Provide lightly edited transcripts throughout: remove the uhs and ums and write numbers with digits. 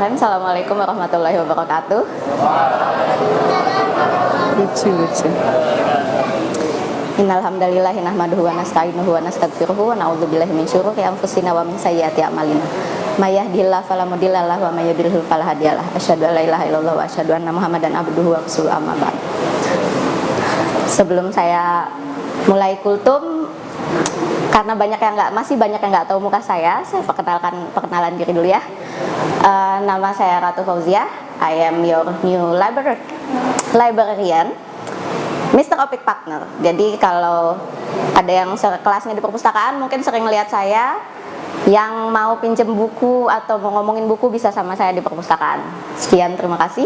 Assalamualaikum warahmatullahi wabarakatuh. Lucu. Innalhamdalillahi nahmaduhu wa nasta'inuhu wa nastaghfiruhu wa na'udzubillahi min syururi anfusina wa min sayyiati a'malina. May yahdihillahu fala mudilla lahu wa may yudlil fala hadiyalah. Asyhadu an la ilaha illallah wa asyhadu anna Muhammadan abduhu wa rasuluhu amma ba'd. Sebelum saya mulai kultum, karena masih banyak yang nggak tahu muka saya perkenalan diri dulu ya. Nama saya Ratu Fauzia. I am your new librarian, Mr. Opik Partner. Jadi kalau ada yang kelasnya di perpustakaan mungkin sering melihat saya, yang mau pinjem buku atau mau ngomongin buku bisa sama saya di perpustakaan. Sekian, terima kasih.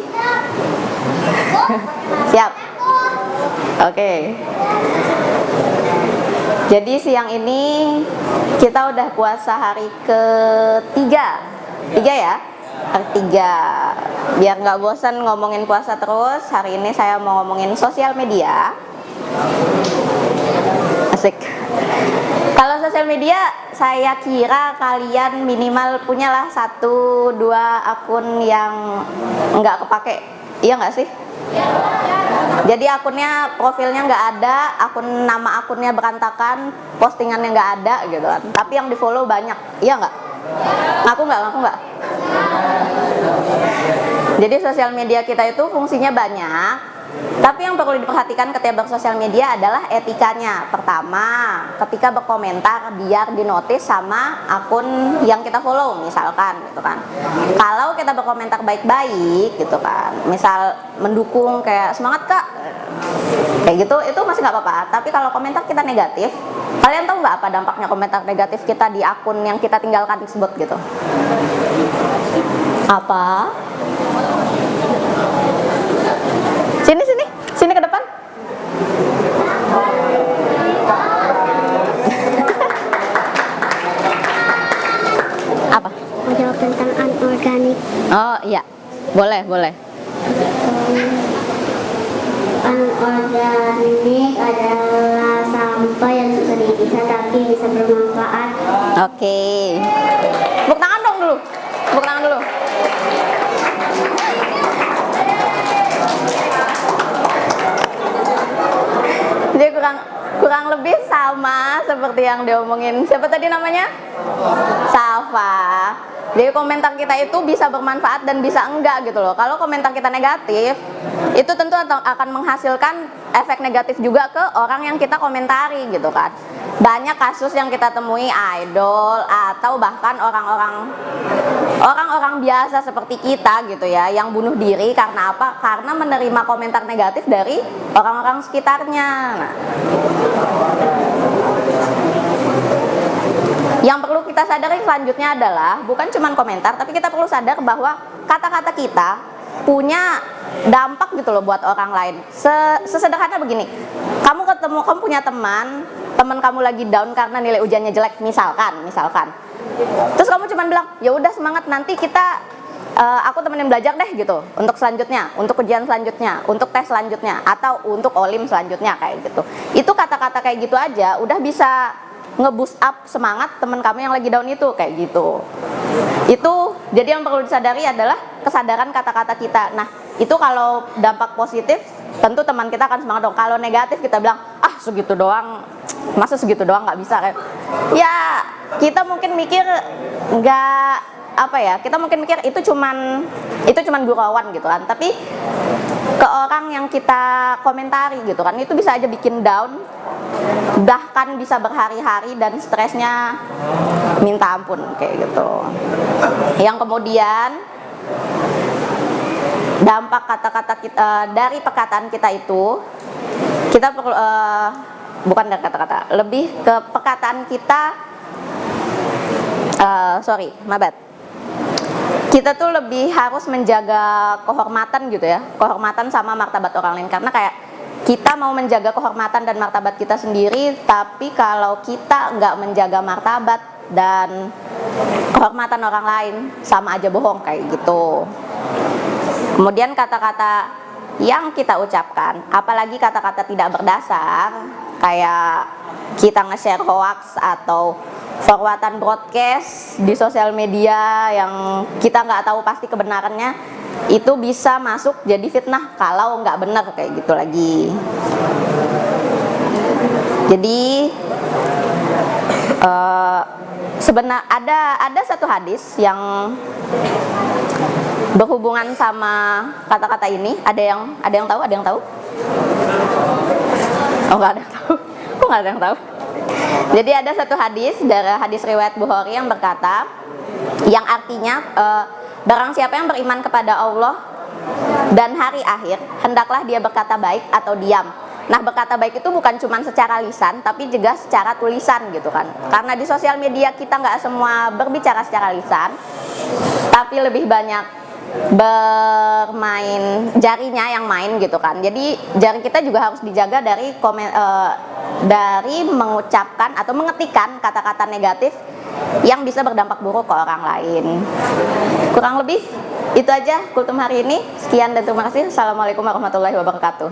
Siap. Oke. Jadi siang ini kita udah puasa hari ketiga ya, hari 3. Biar nggak bosan ngomongin puasa terus, hari ini saya mau ngomongin sosial media. Asik. Kalau sosial media, saya kira kalian minimal punyalah 1-2 akun yang nggak kepake, iya nggak sih? Jadi akunnya, profilnya nggak ada, nama akunnya berantakan, postingannya nggak ada gitu kan. Tapi yang di follow banyak, iya nggak? Ngaku nggak? Jadi sosial media kita itu fungsinya banyak, tapi yang perlu diperhatikan ketika bersosial media adalah etikanya. Pertama, ketika berkomentar biar dinotis sama akun yang kita follow, misalkan gitu kan. Kalau kita berkomentar baik-baik gitu kan, misal mendukung kayak semangat kak, kayak gitu, itu masih nggak apa-apa. Tapi kalau komentar kita negatif, kalian tahu nggak apa dampaknya komentar negatif kita di akun yang kita tinggalkan tersebut gitu? Apa? Sini ke depan. Apa? Mau jawab tentang anorganik. Oh iya, boleh. Anorganik adalah sampah yang susah dipisah tapi bisa bermanfaat. Oke. Tepuk tangan dulu. Jadi kurang lebih sama seperti yang diomongin siapa tadi namanya? Safa. Jadi komentar kita itu bisa bermanfaat dan bisa enggak gitu loh. Kalau komentar kita negatif, itu tentu akan menghasilkan efek negatif juga ke orang yang kita komentari gitu kan. Banyak kasus yang kita temui idol atau bahkan orang-orang biasa seperti kita gitu ya, yang bunuh diri karena apa? Karena menerima komentar negatif dari orang-orang sekitarnya. Nah, yang perlu kita sadari selanjutnya adalah bukan cuma komentar, tapi kita perlu sadar bahwa kata-kata kita punya dampak gitu loh buat orang lain. Sesederhana begini, kamu punya teman kamu lagi down karena nilai ujiannya jelek misalkan. Terus kamu cuma bilang, ya udah semangat, nanti aku temenin belajar deh gitu untuk selanjutnya, untuk ujian selanjutnya, untuk tes selanjutnya, atau untuk olim selanjutnya kayak gitu. Itu kata-kata kayak gitu aja udah bisa nge-boost up semangat teman kamu yang lagi down itu kayak gitu. Itu jadi yang perlu disadari adalah kesadaran kata-kata kita. Nah, itu kalau dampak positif tentu teman kita akan semangat dong. Kalau negatif kita bilang, segitu doang, masa segitu doang nggak bisa kayak. Ya, kita mungkin mikir kita mungkin mikir itu cuman gurauan gitu kan. Tapi ke orang yang kita komentari gitu kan, itu bisa aja bikin down, bahkan bisa berhari-hari dan stresnya minta ampun kayak gitu. Yang kemudian dampak kata-kata kita dari perkataan kita itu, kita perlu bukan dari kata-kata, lebih ke perkataan kita. Kita tuh lebih harus menjaga kehormatan gitu ya, kehormatan sama martabat orang lain. Karena kayak kita mau menjaga kehormatan dan martabat kita sendiri, tapi kalau kita nggak menjaga martabat dan kehormatan orang lain, sama aja bohong kayak gitu. Kemudian kata-kata yang kita ucapkan, apalagi kata-kata tidak berdasar, kayak kita nge-share hoax atau forwardan broadcast di sosial media yang kita nggak tahu pasti kebenarannya, itu bisa masuk jadi fitnah kalau nggak benar kayak gitu lagi. Jadi sebenarnya ada satu hadis yang berhubungan sama kata-kata ini. Ada yang tahu? Ada yang tahu? Oh, nggak ada yang tahu. Kok nggak ada yang tahu? Jadi ada satu hadis dari hadis riwayat Bukhari yang berkata, yang artinya barang siapa yang beriman kepada Allah dan hari akhir, hendaklah dia berkata baik atau diam. Nah, berkata baik itu bukan cuma secara lisan, tapi juga secara tulisan gitu kan. Karena di sosial media kita nggak semua berbicara secara lisan, tapi lebih banyak bermain jarinya yang main gitu kan. Jadi jari kita juga harus dijaga dari dari mengucapkan atau mengetikkan kata-kata negatif yang bisa berdampak buruk ke orang lain. Kurang lebih itu aja kultum hari ini. Sekian dan terima kasih. Assalamualaikum warahmatullahi wabarakatuh.